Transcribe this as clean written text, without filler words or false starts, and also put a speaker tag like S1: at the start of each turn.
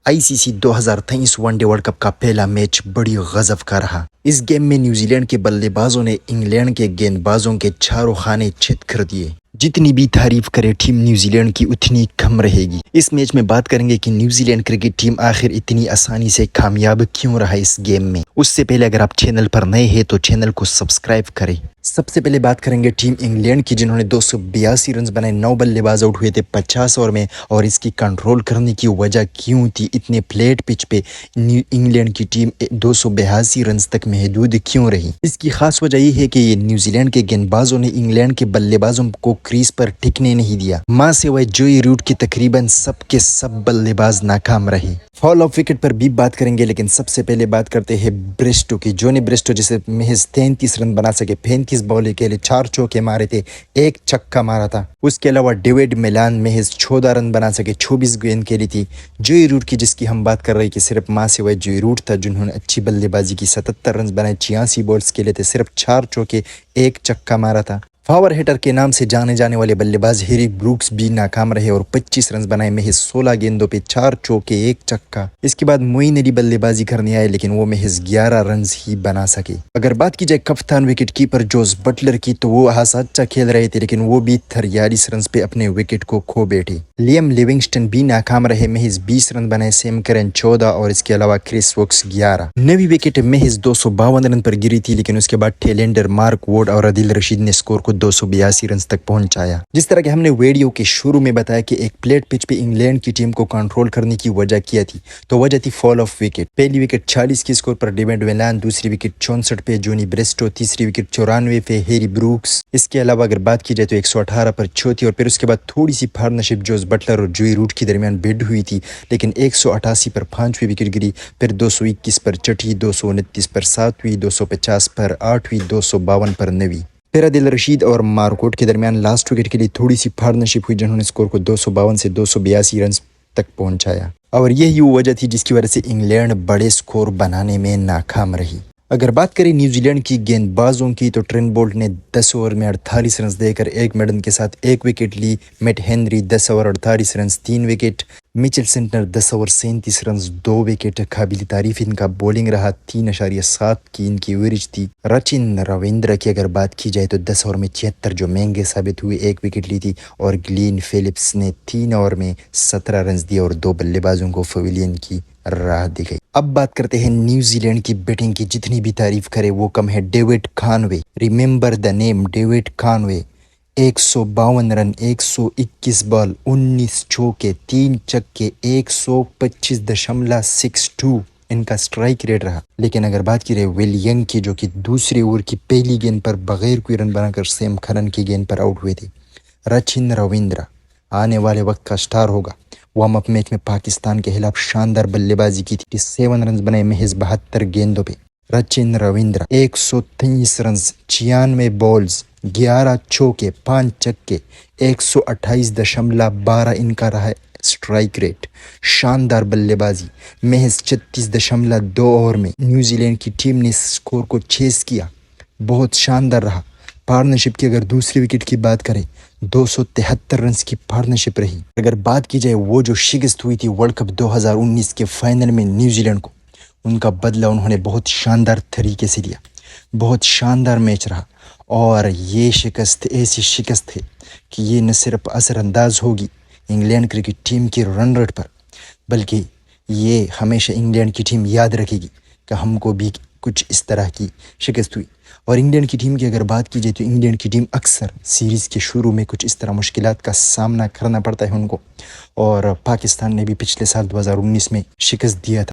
S1: ICC 2023 one day world cup का पहला match बड़ी गजब का रहा। इस गेम में न्यूजीलैंड के बल्लेबाजों ने इंग्लैंड के गेंदबाजों के चारों खाने चित कर दिए। जितनी भी तारीफ करे टीम न्यूजीलैंड की उतनी कम रहेगी। इस मैच में बात करेंगे कि न्यूजीलैंड क्रिकेट टीम आखिर इतनी आसानी से कामयाब क्यों रहा इस गेम में। उससे पहले अगर आप चैनल पर नए हैं तो चैनल को सब्सक्राइब करें। सबसे पहले बात करेंगे टीम इंग्लैंड की, जिन्होंने 282 रन बनाए। 9 बल्लेबाज आउट हुए थे 50 ओवर में, और इसकी कंट्रोल करने की वजह क्यों थी? इतने फ्लैट पिच पे इंग्लैंड की टीम 282 रन तक महदूद क्यों रही? इसकी खास वजह यह है कि ये न्यूजीलैंड के गेंदबाजों ने इंग्लैंड के बल्लेबाजों को क्रीज पर टिकने नहीं दिया। मां से वह जोई रूट की तकरीबन सब के सब बल्लेबाज नाकाम रहे। फॉल ऑफ विकेट पर भी बात करेंगे, लेकिन सबसे पहले बात करते हैं ब्रेस्टो की। जोनी ब्रेस्टो जिसे महज 33 रन बना सके, 35 बॉल के लिए 4 चौके मारे थे, 1 छक्का मारा था। उसके अलावा डेविड मिलान महज 14 रन बना सके, 24 गेंद खेली थी। जोई रूट की जिसकी हम बात कर रहे हैं कि सिर्फ मां से वह जोई रूट था, जिन्होंने अच्छी बल्लेबाजी की। 77 रन बनाए, 86 बॉल्स के लिए थे, सिर्फ 4 चौके 1 छक्का मारा था। पावर हिटर के नाम से जाने जाने वाले बल्लेबाज हैरी ब्रूक्स भी नाकाम रहे और 25 रन बनाए, महज 16 गेंदों पे 4 चौके 1 छक्का। इसके बाद मोइन अली बल्लेबाजी करने आए, लेकिन वो महज 11 रन ही बना सके। अगर बात की जाए कप्तान विकेट कीपर जोस बटलर की, तो वो अच्छा खेल रहे थे, लेकिन वो भी 43 रन पे अपने विकेट को खो बैठे। लियम लिविंगस्टन भी नाकाम रहे, महज 20 रन बनाए। सैम करन 14 और इसके अलावा क्रिस वोक्स 11। 9वीं विकेट महज 252 रन पर गिरी थी, लेकिन उसके बाद टेलेंडर मार्क वुड और आदिल रशीद ने स्कोर को 282 रन तक पहुंचाया। जिस तरह के हमने वीडियो के शुरू में बताया कि एक प्लेट पिच पे इंग्लैंड की टीम को कंट्रोल करने की वजह क्या थी, तो वजह थी फॉल ऑफ विकेट। पहली विकेट 40 की स्कोर पर डेविड मिलान, दूसरी विकेट 64 पे जोनी ब्रेस्टो, तीसरी विकेट 94 पे हैरी ब्रूक्स। इसके अलावा अगर बात की जाए तो 118 पर चौथी, और फिर उसके बाद थोड़ी सी पार्टनरशिप जोस बटलर और जोई रूट के दरमियान बिड हुई थी, लेकिन 188 पर 5वीं विकेट गिरी। फिर 221 पर छठी, 229 पर 7वीं, 250 पर 8वीं, 252 पर 9वीं। फिर आदिल रशीद और मार्कोट के दरमियान लास्ट विकेट के लिए थोड़ी सी पार्टनरशिप हुई, जिन्होंने स्कोर को 252 से 282 रन तक पहुंचाया। और यही वो वजह थी जिसकी वजह से इंग्लैंड बड़े स्कोर बनाने में नाकाम रही। अगर बात करें न्यूजीलैंड की गेंदबाजों की, तो ट्रेंट बोल्ट ने 10 ओवर में 48 रन देकर 1 मेडन के साथ 1 विकेट ली। Matt Henry 10 over 48 run 3 wicket. Mitchell Santner 10 over 37 run 2 wicket. काबिल तारीफ इनका बॉलिंग रहा, 3.7 की इनकी एवरेज थी। रचिन रविंद्र की अगर बात की जाए तो 10 ओवर में 76 जो महंगे साबित हुए, 1 विकेट ली थी। और ग्लेन फिलिप्स ने 3 ओवर में 17 रन दिए और 2 बल्लेबाजों को पवेलियन की राह दी गई। अब बात करते हैं न्यूजीलैंड की बैटिंग की। जितनी भी तारीफ करे वो कम है। David Conway, remember the name David Conway, 152 run, 121 ball, 19 चौके, 3 छक्के, 125.62 इनका स्ट्राइक रेट रहा। लेकिन अगर बात की रहे विल यंग की, जो कि दूसरे ओवर की पहली गेंद पर बगैर कोई रन बनाकर सैम करन की गेंद पर आउट हुए थे। रचिन रविंद्र आने वाले वक्त का स्टार होगा। वार्म अप मैच में पाकिस्तान के खिलाफ शानदार बल्लेबाजी की थी, 7 रन बनाए महज 72 गेंदों पे। रचिन रविंद्र 123 रन, 96 बॉल्स, 11 चौके, 5 छक्के, 128.12 इनका रहा है स्ट्राइक रेट। शानदार बल्लेबाजी, महज 36.2 ओवर में न्यूजीलैंड की टीम ने स्कोर को चेस किया, बहुत शानदार रहा। पार्टनरशिप की अगर दूसरी विकेट की बात करें, 273 रन की पार्टनरशिप रही। अगर बात की जाए वो जो शिकस्त हुई थी वर्ल्ड कप 2019 के फाइनल में न्यूजीलैंड को, उनका बदला उन्होंने बहुत शानदार तरीके से लिया। बहुत शानदार मैच रहा, और ये शिकस्त ऐसी शिकस्त है कि ये न सिर्फ असरअंदाज होगी इंग्लैंड क्रिकेट टीम की रन रेट पर, बल्कि ये हमेशा इंग्लैंड की टीम याद रखेगी कि हमको भी कुछ इस तरह की शिकस्त हुई। और इंग्लैंड की टीम की अगर बात की जाए तो इंग्लैंड की टीम अक्सर सीरीज़ के शुरू में कुछ इस तरह मुश्किलात का सामना करना पड़ता है उनको, और पाकिस्तान ने भी पिछले साल 2019 में शिकस्त दिया था।